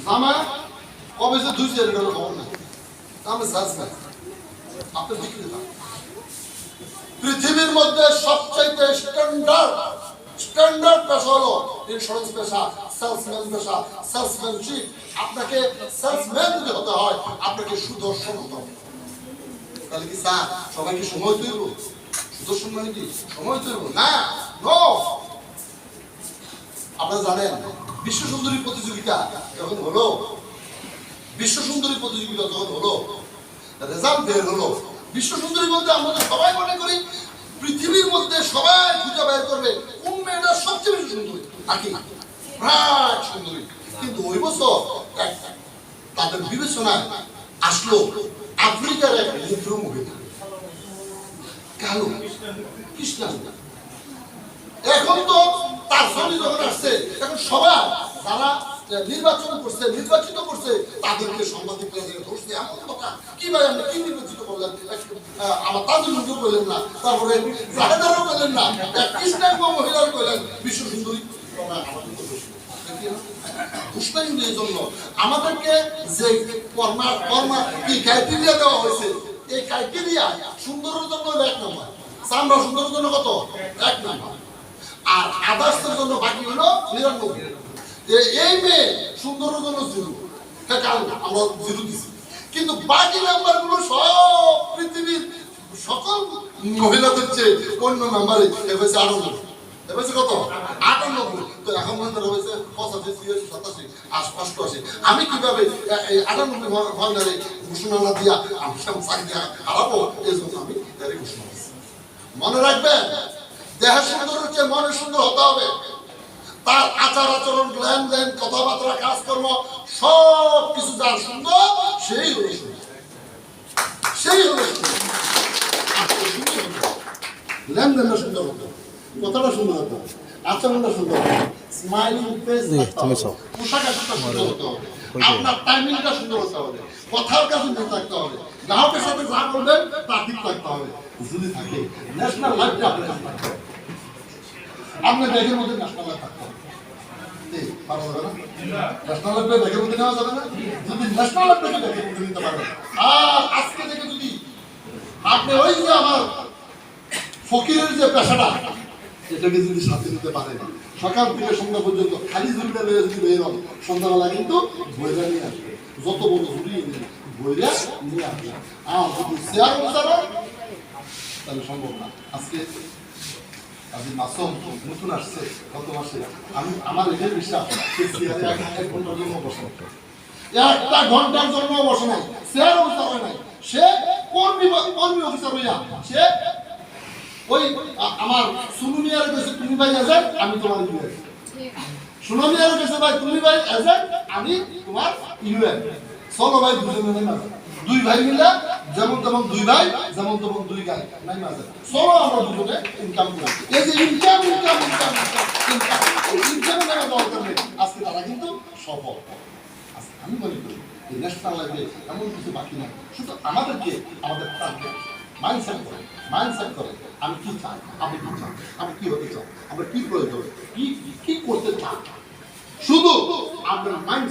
জামা কবে যে ধুইছে এর কোনো খবর নাই। আমি জাজমেন্ট আপনার বিক্রেতা। পৃথিবীর মধ্যে সবচাইতে স্ট্যান্ডার্ড পেশা হলো ইন্স্যুরেন্স পেশা, সেলসম্যান পেশা, সেলসম্যানশিপ। আপনাকে সেলসম্যান যদি হতে হয় আপনাকে সুদর্শন হতে হবে। তাহলে কি স্যার সবাইকে সময় তৈব? সুদর্শন মানে কি সময় তৈব না? নো। আপনারা জানেন বিশ্ব সুন্দরী প্রতিযোগিতা যখন হলো, বিশ্ব সুন্দরী প্রতিযোগিতা যখন হলো, রেজাল্ট বের হলো, বিশ্ব সুন্দরী বলতে আমরা সবাই মনে করি পৃথিবীর মধ্যে সবাই খুঁজে বের করবে কোন মেয়েটা সবচেয়ে বেশি সুন্দরী, আকি প্রায় সুন্দরী। কিন্তু ওই বছর তাদের বিবেচনায় আসলো আফ্রিকার এক নিগ্রো মহিলা, কালো খ্রিস্টান। এখন তো তার ছবি যখন আসছে, এখন সবাই যারা নির্বাচিত করছে তাদেরকে সাংবাদিকরা ধরছে। এমন কথা কি ভাই আপনি কি নির্বাচিত করলেন? আমার তাদের মুখেও করলেন না, তারপরে জাহেদারও করলেন না, খ্রিস্টান মহিলার করলেন বিশ্ব সুন্দরী। এই জন্য আমাদেরকে যে ক্রাইটেরিয়া দেওয়া হয়েছে, এই ক্রাইটেরিয়া সুন্দরের জন্য 1 নম্বর, চামড়া সুন্দরের জন্য কত 1 নম্বর, আর আদার্সের জন্য বাকি হলো 99। এই মেয়ে সুন্দরের জন্য 0, আমরা 0 দিচ্ছি। কিন্তু বাকি নাম্বার গুলো সব পৃথিবীর সকল মহিলাদের চেয়ে অন্য নাম্বারে হয়েছে 98। হয়েছে কত 98। তো এখন মনে হয়েছে 85, 86, 88। আমি কিভাবে এই 98 ঘন্টারে ঘোষণা না দিয়া আমি চাকরি হারাবো? এই জন্য আমি ঘোষণা দিচ্ছি। মনে রাখবেন, দেহের সুন্দর হচ্ছে মনের সুন্দর হতে হবে। তার আচার আচরণ, লেনদেন, কথাবার্তা, কাজকর্ম সব কিছু যার সুন্দর সেই হলো সুন্দর, সেই হলো সুন্দর। লেনদেনটা সুন্দর হতো, কথাটা সুন্দর হতো, আচরণটা সুন্দর হতো, স্মাইলিং ফেস পোশাক আশাকটা সুন্দর হতে হবে, আপনার টাইমিংটা সুন্দর হতে হবে, কথার কাছে মনে থাকতে হবে, গ্রাহকের সাথে যা করবেন তা ঠিক থাকতে হবে। যদি থাকে ন্যাশনাল লাইফটা আপনার আপনার ব্যাগের মধ্যে ন্যাশনাল লাইফ থাকতে হবে। ন্যাশনাল লাইফটা ব্যাগের মধ্যে নেওয়া যাবে না? যদি ন্যাশনাল লাইফটাকে ব্যাগের মধ্যে নিতে পারবেন, আর আজকে থেকে যদি আপনি ওই যে আমার ফকিরের যে পেশাটা এটাকে যদি সাথে নিতে পারেন, সকাল থেকে সন্ধ্যা পর্যন্ত খালি ঝুড়িটা নিয়ে যদি বের হন, সন্ধ্যাবেলা কিন্তু বইরা নিয়ে আসবে, যত বড় ঝুড়ি বইরা নিয়ে আসবে। আর যদি শেয়ার অনুসারে তাহলে সম্ভব না। আজকে মাসুম নতুন আসছে গত মাসে, আমি আমার এটাই বিশ্বাস শেয়ারে 1 ঘন্টার জন্য বসে, 1 ঘন্টার জন্য বসে নাই, শেয়ার অফিসার হয় নাই, সে কর্মী অফিসার হইয়া সে ওই আমার সুনুমিয়ার কাছে তুমি ভাই এজেন্ট, আমি তোমার ইউএন, সুনুমিয়ার কাছে ভাই তুমি ভাই এজেন্ট, আমি তোমার ইউএন। চলো ভাই দুজনে নাই, 2 ভাই মিলে যেমন তেমন 2 ভাই, যেমন তেমন 2 গাই নাই মাঝে, চলো আমরা দুজনে ইনকাম করি। এই যে ইনকাম দরকার নেই, আজকে তারা কিন্তু সফল। আমি মনে করি এই ন্যাশনাল লাইফে এমন কিছু বাকি নাই, শুধু আমাদেরকে আমাদের টার্গেট মাইন্ডসেট করে আমি কি চাই, আপনি কি চান, আমি কি হতে চাই, আমরা কি প্রয়োজন, কি করতে চাই, শুধু আপনার মাইন্ড